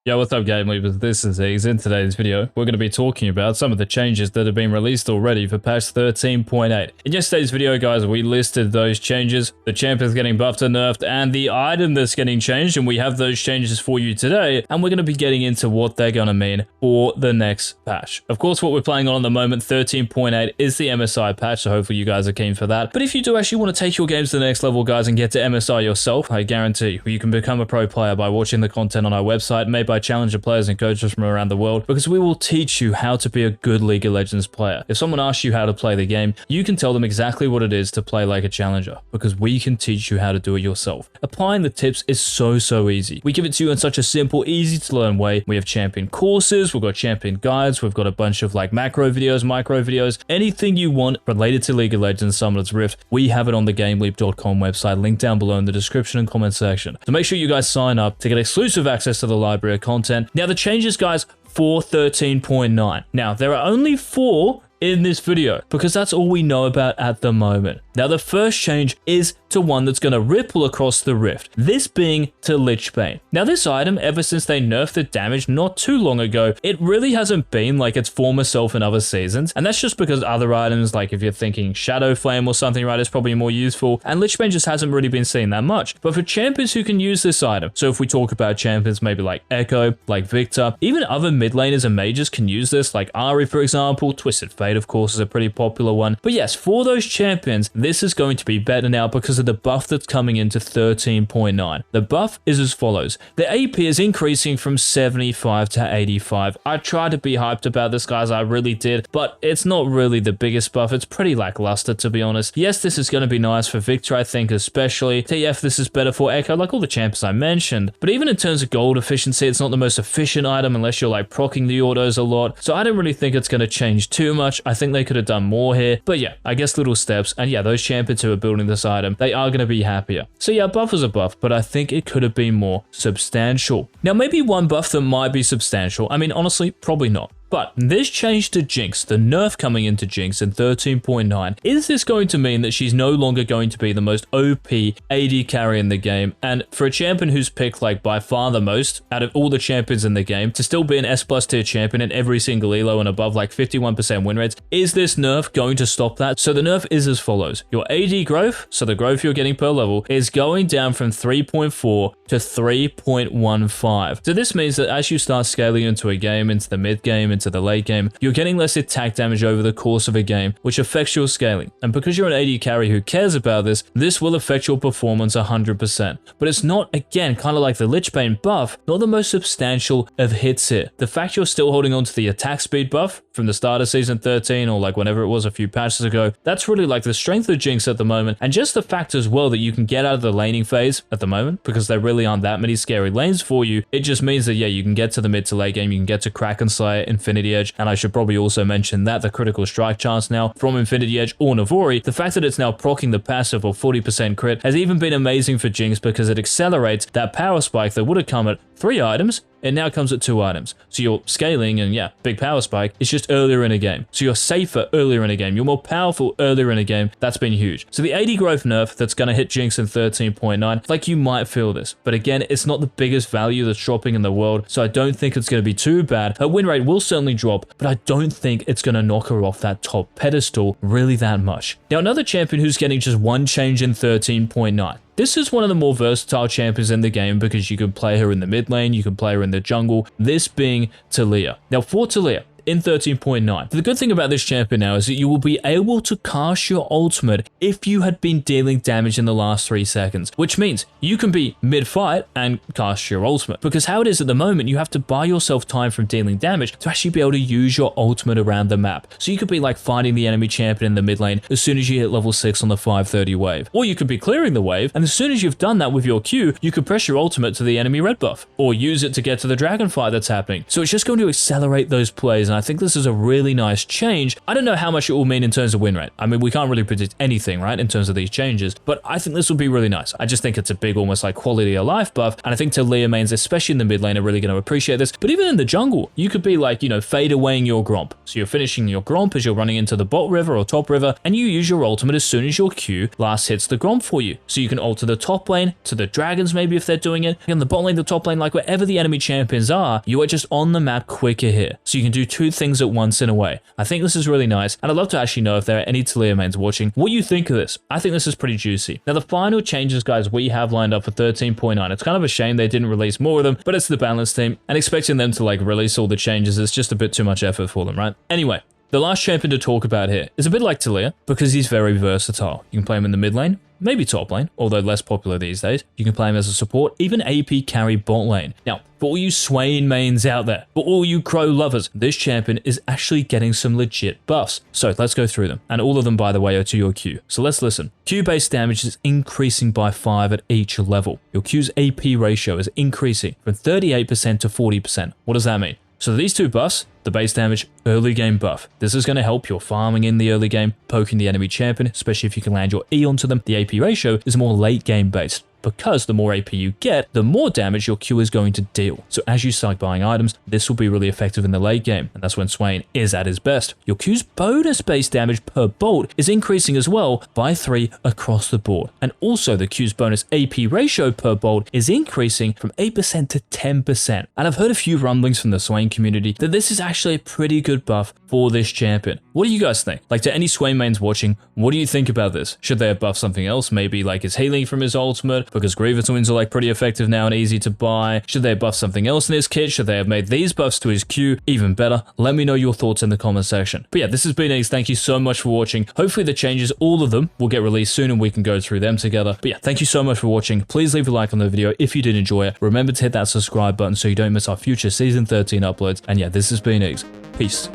Yo, what's up, GameLeap? This is Ease. In today's video, we're going to be talking about some of the changes that have been released already for patch 13.8. In yesterday's video, guys, we listed those changes, the champions getting buffed and nerfed, and the item that's getting changed, and we have those changes for you today, and we're going to be getting into what they're going to mean for the next patch. Of course, what we're playing on at the moment, 13.8, is the MSI patch, so hopefully you guys are keen for that. But if you do actually want to take your games to the next level, guys, and get to MSI yourself, I guarantee you can become a pro player by watching the content on our website, made by challenger players and coaches from around the world, because we will teach you how to be a good League of Legends player. If someone asks you how to play the game, you can tell them exactly what it is to play like a challenger, because we can teach you how to do it yourself. Applying the tips is so easy. We give it to you in such a simple, easy to learn way. We have champion courses, we've got champion guides, we've got a bunch of like macro videos, micro videos, anything you want related to League of Legends, Summoners Rift, we have it on the GameLeap.com website, link down below in the description and comment section. So make sure you guys sign up to get exclusive access to the library of content. Now the changes, guys, for 13.9. Now there are only 4 in this video because that's all we know about at the moment. Now the first change is to one that's going to ripple across the rift, this being to Lich Bane. Now this item, ever since they nerfed the damage not too long ago, it really hasn't been like its former self in other seasons, and that's just because other items, like if you're thinking Shadow Flame or something, right, is probably more useful, and Lich Bane just hasn't really been seen that much. But for champions who can use this item, so if we talk about champions maybe like Echo, like Victor, even other mid laners and mages can use this, like Ahri for example, Twisted Fate of course is a pretty popular one. But yes, for those champions, this is going to be better now because of the buff that's coming into 13.9. The buff is as follows. The AP is increasing from 75 to 85. I tried to be hyped about this, guys, I really did, but it's not really the biggest buff. It's pretty lackluster, to be honest. Yes, this is going to be nice for Victor, I think, especially. TF, this is better for Echo, like all the champions I mentioned. But even in terms of gold efficiency, it's not the most efficient item unless you're like proccing the autos a lot. So I don't really think it's going to change too much. I think they could have done more here. But yeah, I guess little steps. And yeah, those champions who are building this item, they are going to be happier. So yeah, buff is a buff, but I think it could have been more substantial. Now, maybe one buff that might be substantial. I mean, honestly, probably not. But this change to Jinx, the nerf coming into Jinx in 13.9, is this going to mean that she's no longer going to be the most OP AD carry in the game? And for a champion who's picked like by far the most out of all the champions in the game, to still be an S+ tier champion in every single elo and above like 51% win rates, is this nerf going to stop that? So the nerf is as follows. Your AD growth, so the growth you're getting per level, is going down from 3.4 to 3.15. So this means that as you start scaling into a game, into the mid game, into the late game, you're getting less attack damage over the course of a game, which affects your scaling. And because you're an AD carry who cares about this, this will affect your performance 100%. But it's not, again, kind of like the Lich Bane buff, not the most substantial of hits here. The fact you're still holding on to the attack speed buff from the start of season 13 or like whenever it was a few patches ago, that's really like the strength of Jinx at the moment. And just the fact as well that you can get out of the laning phase at the moment, because there really aren't that many scary lanes for you, it just means that yeah, you can get to the mid to late game, you can get to Kraken Slayer, Infinity Edge, and I should probably also mention that the critical strike chance now from Infinity Edge or Navori, the fact that it's now proccing the passive or 40% crit has even been amazing for Jinx because it accelerates that power spike that would have come at 3 items. It now comes at 2 items. So you're scaling and yeah, big power spike is just earlier in a game. So you're safer earlier in a game. You're more powerful earlier in a game. That's been huge. So the AD growth nerf that's going to hit Jinx in 13.9, like you might feel this. But again, it's not the biggest value that's dropping in the world. So I don't think it's going to be too bad. Her win rate will certainly drop, but I don't think it's going to knock her off that top pedestal really that much. Now another champion who's getting just one change in 13.9. This is one of the more versatile champions in the game because you can play her in the mid lane, you can play her in the jungle, this being Taliyah. Now for Taliyah, in 13.9. The good thing about this champion now is that you will be able to cast your ultimate if you had been dealing damage in the last 3 seconds, which means you can be mid-fight and cast your ultimate. Because how it is at the moment, you have to buy yourself time from dealing damage to actually be able to use your ultimate around the map. So you could be like fighting the enemy champion in the mid lane as soon as you hit level 6 on the 530 wave. Or you could be clearing the wave, and as soon as you've done that with your Q, you could press your ultimate to the enemy red buff, or use it to get to the dragon fight that's happening. So it's just going to accelerate those plays preseason. I think this is a really nice change. I don't know how much it will mean in terms of win rate. I mean, we can't really predict anything, right, in terms of these changes, but I think this will be really nice. I just think it's a big, almost like quality of life buff, and I think Taliyah mains, especially in the mid lane, are really going to appreciate this. But even in the jungle, you could be like, you know, fade awaying your Gromp. So you're finishing your Gromp as you're running into the bot river or top river, and you use your ultimate as soon as your Q last hits the Gromp for you. So you can ult to the top lane, to the dragons maybe if they're doing it, and the bot lane, the top lane, like wherever the enemy champions are, you are just on the map quicker here. So you can do two things at once in a way. I think this is really nice, and I'd love to actually know if there are any Taliyah mains watching, what you think of this. I think this is pretty juicy. Now the final changes, guys, we have lined up for 13.9. It's kind of a shame they didn't release more of them, but it's the balance team, and expecting them to like release all the changes is just a bit too much effort for them, right? Anyway, the last champion to talk about here is a bit like Taliyah because he's very versatile. You can play him in the mid lane, maybe top lane, although less popular these days. You can play him as a support, even AP carry bot lane. Now, for all you Swain mains out there, for all you Crow lovers, this champion is actually getting some legit buffs. So let's go through them. And all of them, by the way, are to your Q. So let's listen. Q-based damage is increasing by 5 at each level. Your Q's AP ratio is increasing from 38% to 40%. What does that mean? So these two buffs, the base damage, early game buff. This is going to help your farming in the early game, poking the enemy champion, especially if you can land your E onto them. The AP ratio is more late game based, because the more AP you get, the more damage your Q is going to deal. So as you start buying items, this will be really effective in the late game, and that's when Swain is at his best. Your Q's bonus base damage per bolt is increasing as well by 3 across the board. And also the Q's bonus AP ratio per bolt is increasing from 8% to 10%. And I've heard a few rumblings from the Swain community that this is actually a pretty good buff for this champion. What do you guys think? Like, to any Swain mains watching, what do you think about this? Should they have buffed something else? Maybe like his healing from his ultimate, because Griever Twins are like pretty effective now and easy to buy. Should they have buffed something else in his kit? Should they have made these buffs to his Q even better? Let me know your thoughts in the comment section. But yeah, this has been Eggs. Thank you so much for watching. Hopefully the changes, all of them, will get released soon and we can go through them together. But yeah, thank you so much for watching. Please leave a like on the video if you did enjoy it. Remember to hit that subscribe button so you don't miss our future Season 13 uploads. And yeah, this has been Eggs. Peace.